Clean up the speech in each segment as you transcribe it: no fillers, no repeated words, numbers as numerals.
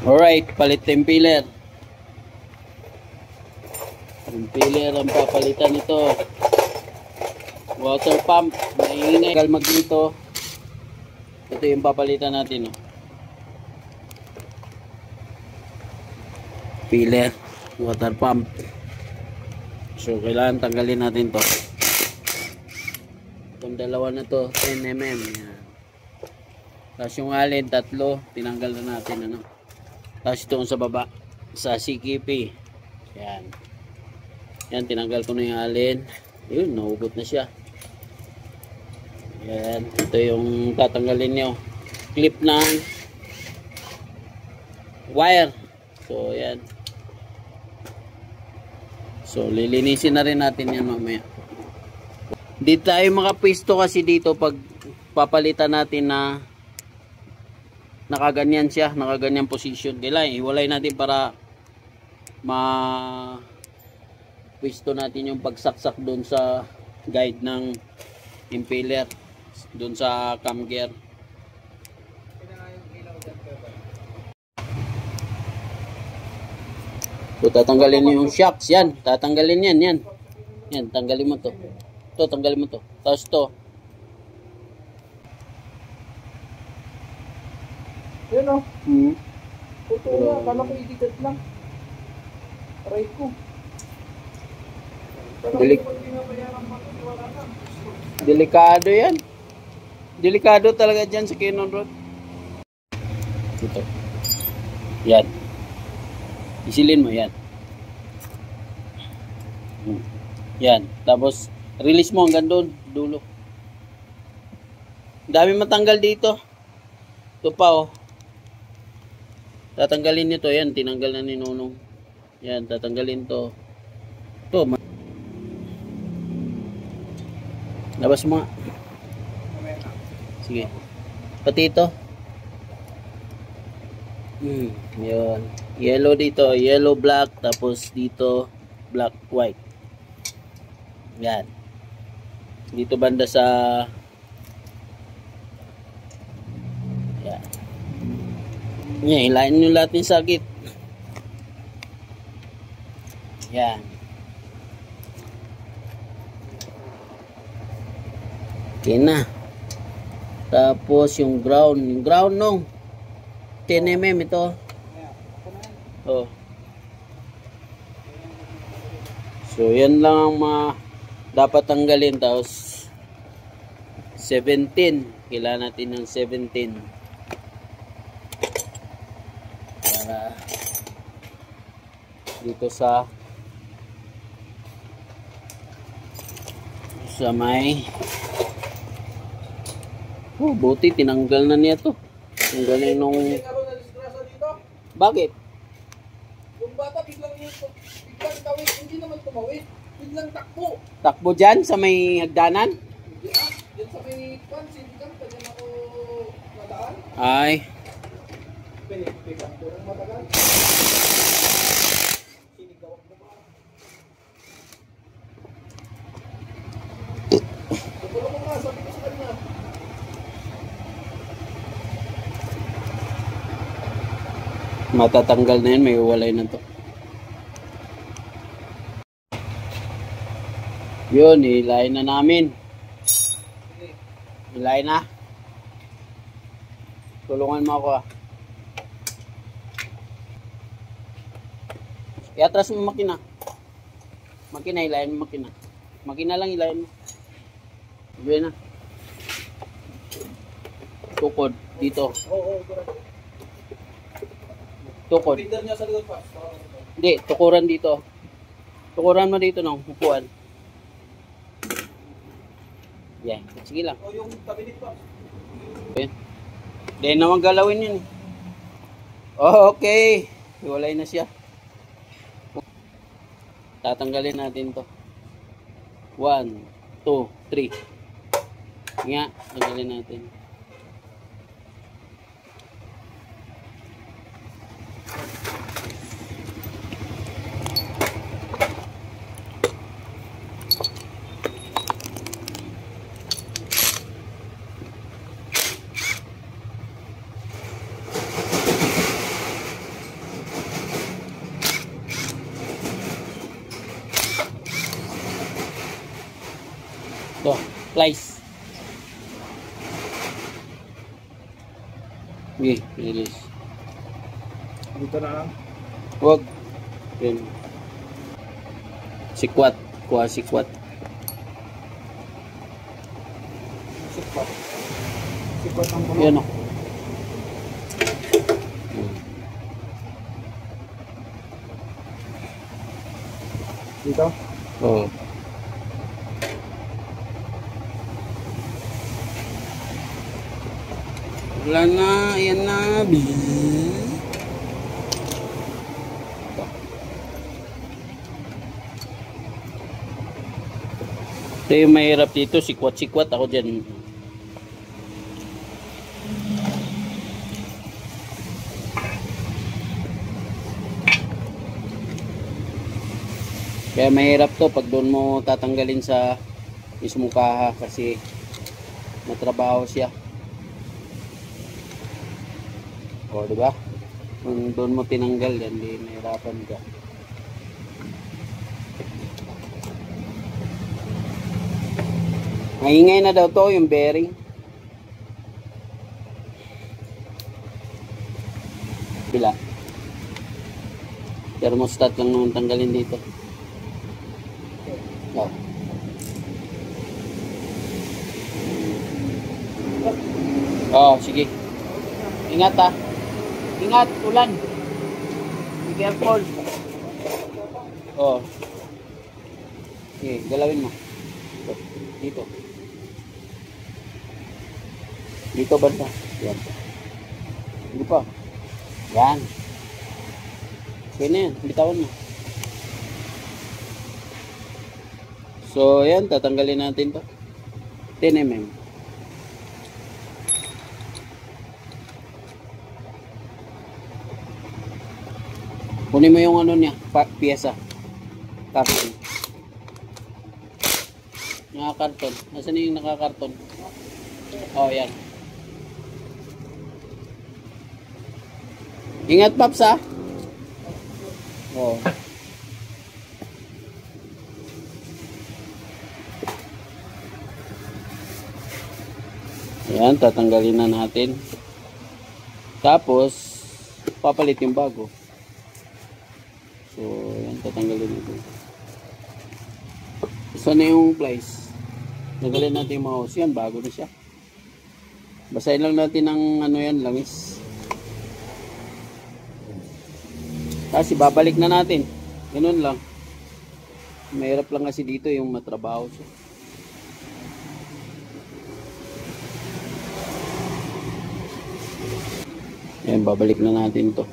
Alright, palit impeller. Impeller ang papalitan nito. Water pump, maingay. Galmag dito. Ito yung papalitan natin. Impeller, water pump. So, kailangan tanggalin natin to. Itong dalawa na to, 10 mm. Yan. Tapos yung alin, 3, tinanggal na natin. Tapos ito sa baba, sa CKP. Yan. Yan, tinanggal ko na yung alin. Yun, nahugot na siya. Yan, ito yung tatanggalin nyo. Clip ng wire. So, yan. So, lilinisin na rin natin yan mamaya. Hindi tayo makapwisto kasi dito pag papalitan natin na nakaganyan siya, nakaganyan position. Kailangan iwalay natin para pwisto natin yung pagsaksak doon sa guide ng impeller, doon sa cam gear. So, tatanggalin yung shocks, yan. Tatanggalin yan, yan. Yan, tanggalin mo to. Ito, tanggalin mo to. Tapos to. Yan o. Puto na. Kala ko idikat lang. Aray ko. Delikado yan. Delikado talaga dyan sa Cannon Road. Ito. Yan. Isilin mo yan. Yan. Tapos, release mo hanggang doon. Dulo. Dami matanggal dito. Ito pa oh. Tatanggalin nito. Yan. Tinanggal na ni Nonong. Yan. Tatanggalin to. Ito. Labas mo nga. Sige. Pati ito. Yun. Yellow dito. Yellow black. Tapos dito black white. Yan. Dito banda sa yan. Yan. Hilahin nyo lahat yung sakit. Yan. Okay na. Tapos yung ground. Yung ground nung 10 mm ito. Oh. So yan lang ang dapat tanggalin. Tapos 17. Kailangan natin ng 17. Para dito sa may buti tinanggal na niya to. Ang galing nung bakit? Yung bata biglang tawid, hindi naman tumawid. Biglang takbo. Takbo dyan sa may hagdanan? Hindi dyan sa may pansin ka, dyan ako nadaan. Ay. Pinagpigan ko ng matagal. Sinigawak na ba? Tukulong mo nga, sabi ko sa kanya. Matatanggal na yan, may uwalay na to. Yun, hilahin na namin. Hilahin na. Tulungan mo ako ah. Iatras mo makina. Makina, hilahin mo makina. Makina lang hilahin mo. Sabi na. Tukod, dito. Oo. Tukod. Leader niya sa likod pa. Hindi, tukuran dito. Tukuran mo dito ng upuan. Yan, sige lang. O yung cabinet pa. Yan. Hindi naman galawin yun. Oh, okay. Iwalay na siya. Tatanggalin natin to. 1, 2, 3. Nga, tanggalin natin. Slice. Okay, release. Dito na lang. Huwag. Yan. Sikwat. Kuha sikwat. Sikwat. Sikwat ang puno. Yan o. Dito. Oo. Wala na. Ayan na. Ito yung mahirap dito. Sikwat-sikwat ako dyan. Kaya mahirap to pag doon mo tatanggalin sa mismong kaha kasi matrabaho siya. O, di ba? Kung doon mo tinanggal yan, di mahirapan ka. Maingay na daw to yung bearing. Bila. Thermostat lang naman tanggalin dito. Oh. Oh, sige. Ingat ha. Ingat, ulan. Be careful. Oh. Okay, galawin mo. Dito. Dito banda. Yan. Hindi pa. Yan. Okay na yan. Bitawan mo. So, yan. Tatanggalin natin to. 10 mm. Kunin mo yung ano niya. Piyesa. Karton. Nakakarton. Nasaan yung nakakarton? Oh, yan. Ingat, Paps, ha? Oh. Ayan, tatanggalin na natin. Tapos, papalit yung bago. So, ayan, tatanggalin natin. Saan na yung plies? Tanggalin natin yung mouse. Yan, bago na siya. Basahin lang natin ng ano yan, langis. Kasi babalik na natin. Ganun lang. Mahirap lang kasi dito yung matrabaho siya. Ayan, babalik na natin to.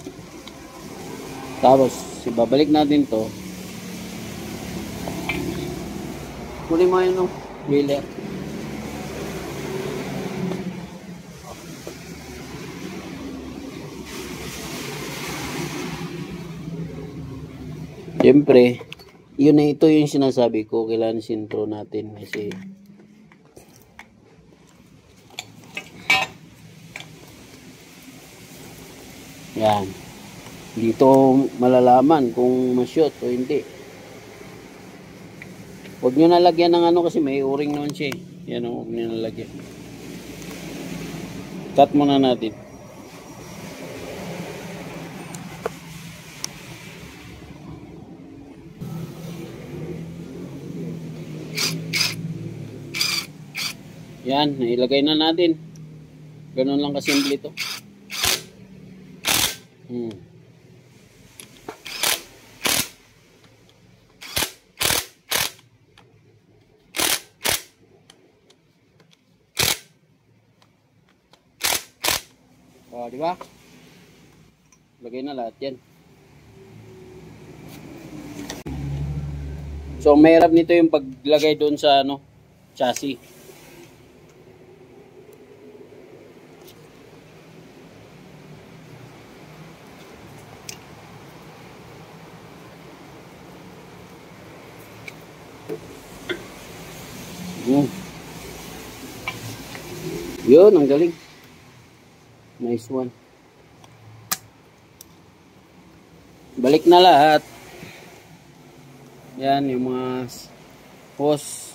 Tapos, babalik natin to. Kunin mo yun, no? Wheeler. Siyempre, yun na ito yung sinasabi ko. Kailangan sintro natin kasi yan. Dito malalaman kung ma-shoot o hindi. Huwag nyo nalagyan ng ano kasi may o-ring naman siya. Yan o, huwag nyo nalagyan. Cut muna natin. Yan, nailagay na natin. Ganun lang kasimple ito. Oh, di ba? Lagay na lahat 'yan. So, mahirap nito yung paglagay doon sa ano, chassis. Yun, ang galing. Nice one. Balik na lahat. Yan, yung mga hose.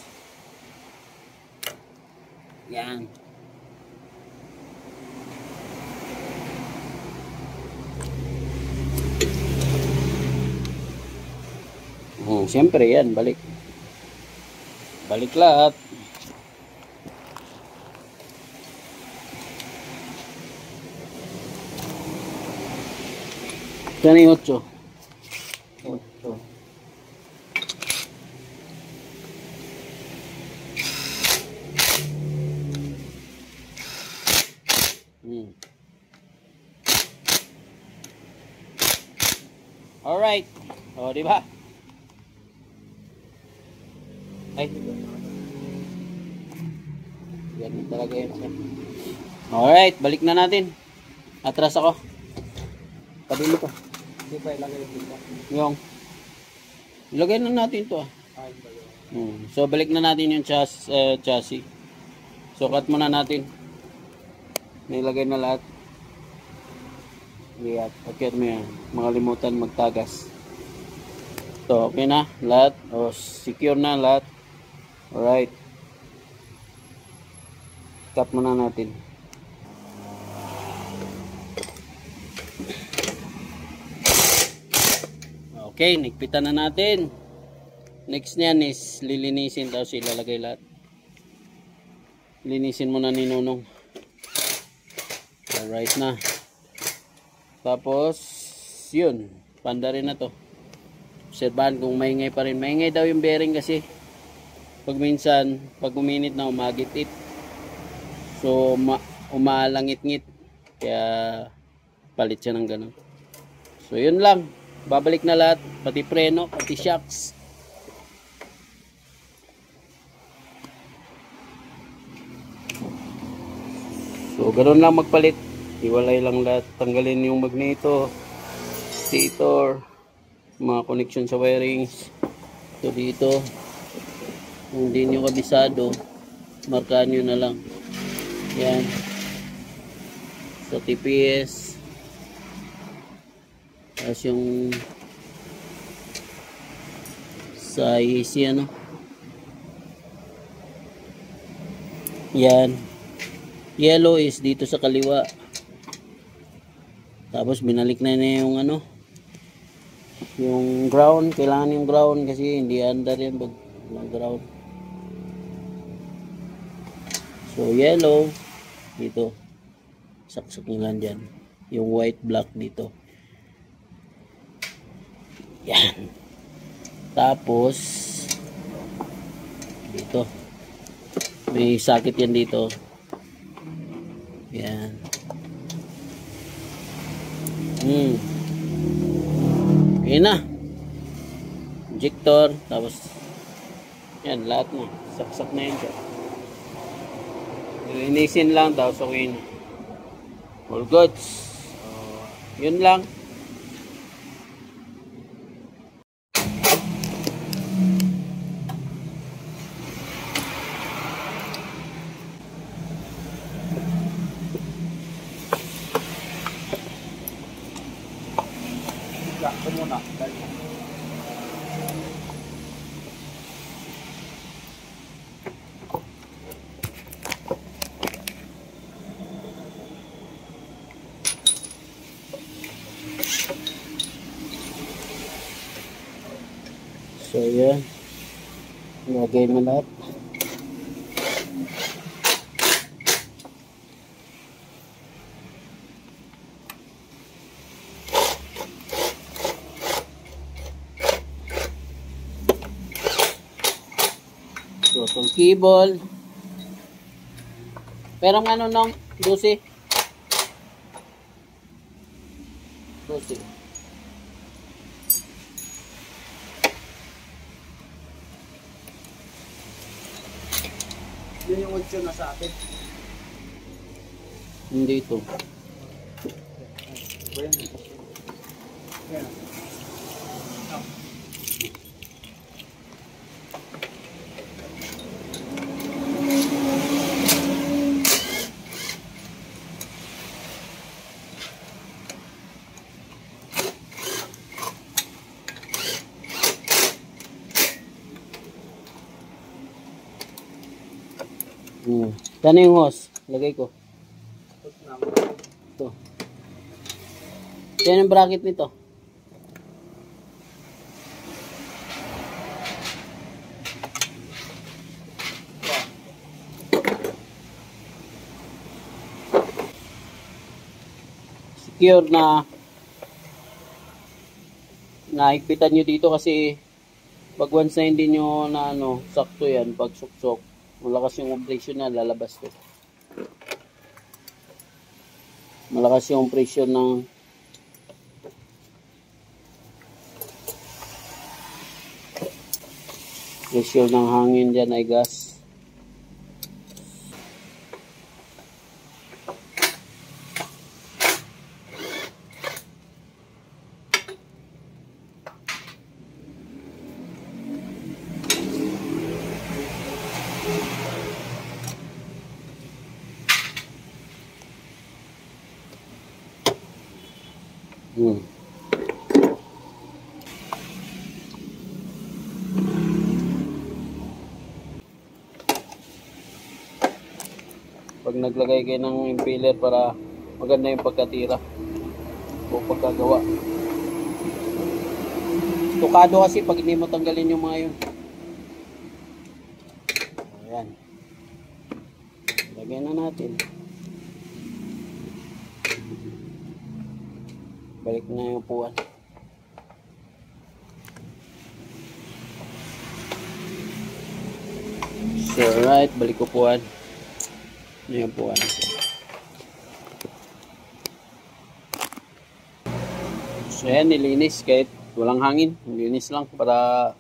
Yan. Siyempre yan, balik. Balik lahat. Yan yung 8. 8. Alright. O, di ba? Ay. Ganun talaga yun. Alright, balik na natin. Atras ako. Tabi mo to. Hindi pa ilagay yung dito. Yung. Ilagay na natin to. So, balik na natin yung chassis. So, cut muna natin. Nilagay na lahat. Ayan. Okay mo yan. Makalimutan magtagas. So, okay na. Lahat. O, secure na lahat. Alright. Cut muna natin. Okay, nigpitan na natin. Next niyan is lilinisin, tapos ilalagay lahat. Linisin muna ni Nonong. Alright na. Tapos, yun. Panda rin na to. Obserbahan kung maingay pa rin. Maingay daw yung bearing kasi. Pag minsan, pag uminit na umagitit. So, umalangit-ngit. Kaya, palit siya ng ganun. So, yun lang. Babalik na lahat. Pati preno, pati shocks. So, ganun lang magpalit. Iwalay lang lahat. Tanggalin yung magneto, stator, mga connection sa wirings. So, dito, kung hindi nyo kabisado, markaan nyo na lang. Yan. Sa TPS. Tapos yung sa AC, ano. Yan. Yellow is dito sa kaliwa. Tapos binalik na yung ano, yung ground. Kailangan yung ground kasi hindi under yan pag ground. So yellow dito, saksak nyo lang dyan. Yung white black dito. Yan. Tapos dito may sakit yan dito. Yan. Okay na. Injector. Tapos yan, lahat na. Saksak na yan dyan. Linisin lang. Tapos okay na. All goods. Yun lang. Ito muna. So yan. Lagay mo lahat. So, itong cable. Pero ano nung 12? 12. Yun yung 8 na sa atin. Hindi ito. Yan. Hmm. Saan yung hose? Lagay ko. Ito. Yan yung bracket nito. Secure na nahigpitan nyo dito kasi pag once na hindi nyo na sakto yan, pag suksok, malakas yung compression na lalabas to. Malakas yung pressure ng hangin dyan ay gas. Pag naglagay kayo ng impeller para maganda yung pagkatira o pagkagawa. Tukado kasi pag hindi mo tanggalin yung mga yun. Ayan. Lagyan na natin. Balik na yung upuan. So alright, balik upuan. Yung upuan. So yan, nilinis kahit walang hangin. Nilinis lang para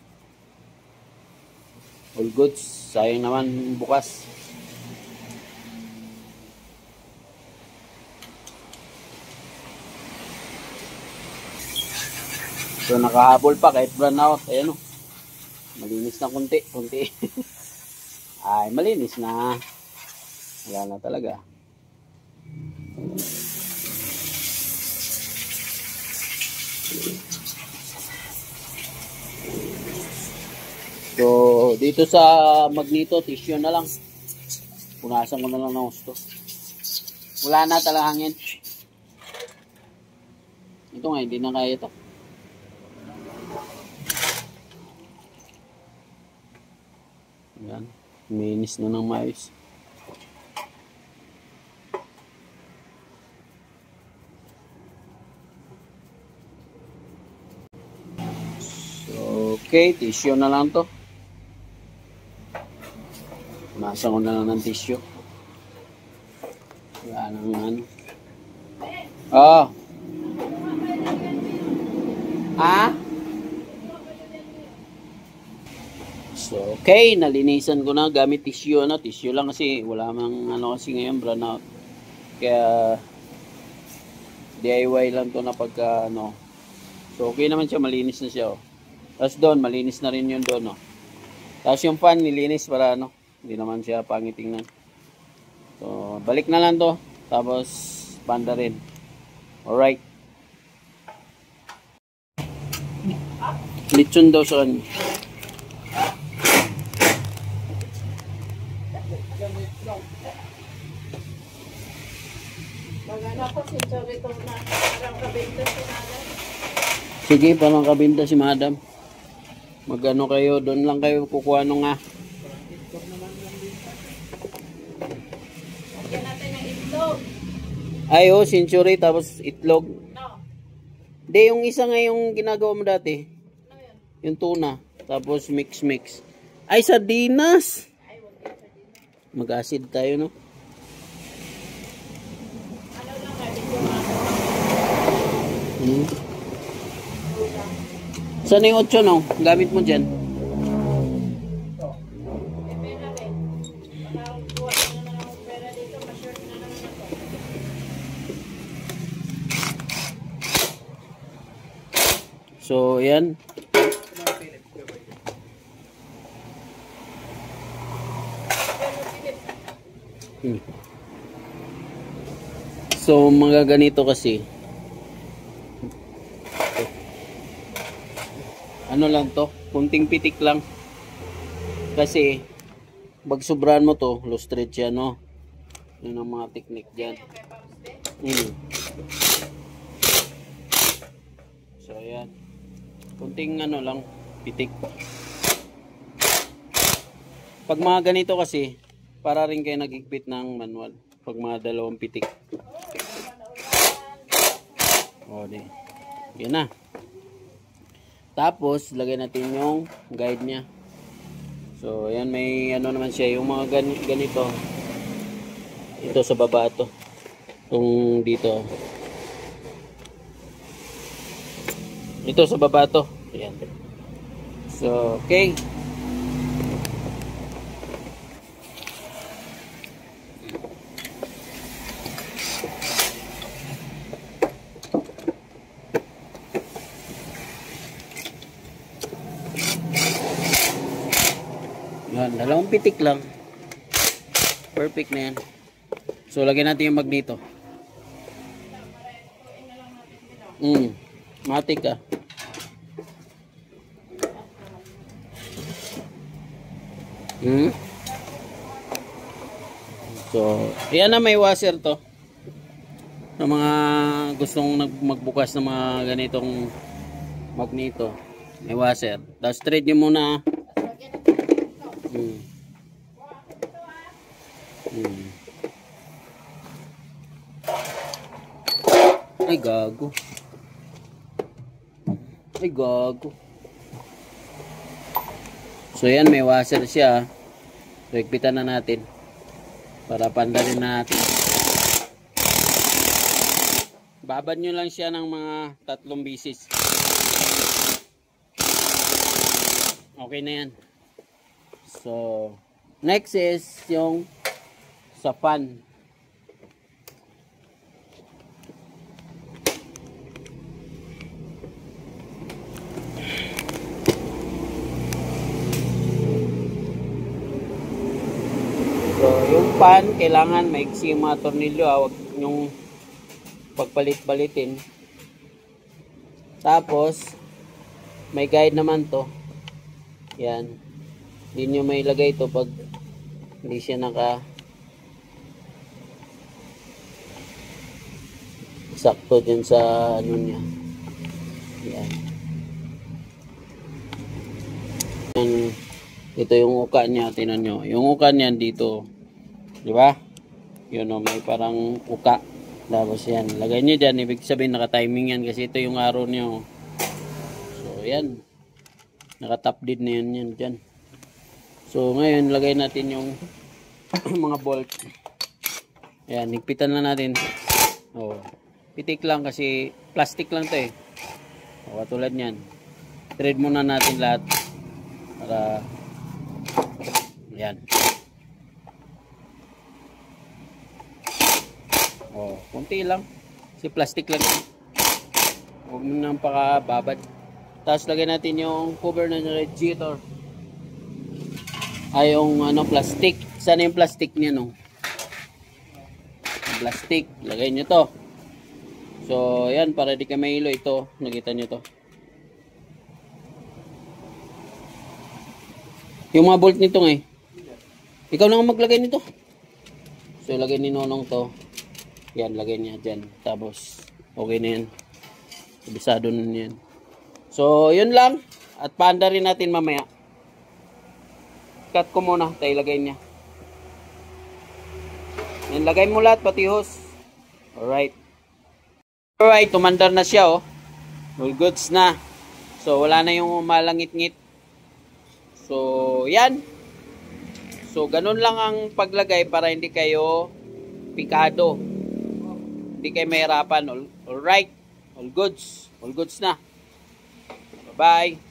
all goods. Sayang naman bukas. So nakahabol pa kahit brown out. Ayan o. Malinis na kunti. Ay, malinis na. Wala na talaga. So, dito sa magneto, tissue na lang. Punasan ko na lang ng gusto. Wala na talaga hangin. Ito nga, hindi na kaya ito. Ayan. Minis na ng mais. Okay, tissue na lang to. Masa ko na lang ng tissue. Wala nang ano. Oh. Ah? So, okay, nalinisan ko na gamit tissue. Tissue lang kasi wala mang kasi ngayon brown out. Kaya DIY lang to na pagka So, okay naman siya, malinis na siya. Tapos doon, malinis na rin yun doon. Tapos yung fan, nilinis para hindi naman siya pangit tingnan. So, balik na lang to. Tapos, banda rin. Alright. Lechon daw sa kanya. Magana ko si Chorito na parang kabinta si Madam. Sige, parang kabinta si Madam. Magano kayo, doon lang kayo kukuha nga. Lagyan natin ng itlog. Ay, century, tapos itlog. No. Hindi, yung isa nga yung ginagawa mo dati. Ano yun? Yung tuna. Tapos mix. Ay, sardinas! Ay, huwag yung sardinas. Mag-acid tayo, no? Ano lang nga, medyo Saan yung 8, no? Gamit mo dyan. pera rin. Nakakuha na naman akong pera dito, ma-short na naman ako. So, yan. So, mga ganito kasi. Ano lang to? Kunting pitik lang. Kasi, pag sobrahan mo to, low stretch yan, no? Yun ang mga technique dyan. Yung kay Pops din. So, ayan. Kunting ano lang, pitik. Pag mga ganito kasi, para rin kayo nagigpit ng manual. Pag mga dalawang pitik. O, di. Yan na. Tapos, lagay natin yung guide niya. So, ayan, may ano naman siya. Yung mga ganito. Ito sa baba to. Itong dito. Ito sa baba to. Ayan. So, okay. Yan, dalawang pitik lang. Perfect na yan. So, lagyan natin yung magneto. Matik ah. So, yan na, may washer to. Sa mga gustong magbukas ng mga ganitong magneto. May washer. Tapos thread nyo muna. Ay gago. Ay gago. So yan, may washer siya. So higpitan na natin. Para pandarin natin. Babad nyo lang siya ng mga 3 bisis. Okay na yan. So next is yung sa fan. So, yung pan, kailangan maiksi yung mga tornilyo. Huwag yung pagpalit-balitin. Tapos, may guide naman to. Yan. Hindi nyo may ilagay ito pag hindi siya naka sakto dyan sa ano niya. Yan. Ito yung uka niya, tinan nyo. Yung uka niya dito, di ba? Yun o, may parang uka. Tapos yan, lagay nyo dyan. Ibig sabihin, naka-timing yan kasi ito yung arrow nyo. So, yan. Naka-top dead na yan dyan. So, ngayon, lagay natin yung mga bolt. Ayan, higpitan na natin. O, pitik lang kasi plastic lang to eh. O, katulad nyan. Thread muna natin lahat. Para yan. Oh, kunti lang. Si plastic lang. Huwag mo nang pakababad. Tapos lagyan natin yung cover ng radiator. Ay, yung ano, plastic. Sana yung plastic niya, no? Plastic. Lagay nyo to. So, yan. Para di ka mahilo ito. Nakita nyo to. Yung mga bolt nito eh. Ikaw na nga maglagay nito. So, lagay ni Nonong to. Yan, lagay niya dyan. Tapos, okay na yan. Kabisado na yan. So, yun lang. At paanda rin natin mamaya. Cut ko muna. Tayo lagay niya. Yan, lagay mo lahat, pati hose. Alright. Alright, tumandar na siya, oh. All goods na. So, wala na yung malangit-ngit. So, yan. So, ganun lang ang paglagay para hindi kayo pikado. Hindi kayo mahirapan. Alright. All goods. All goods na. Bye-bye.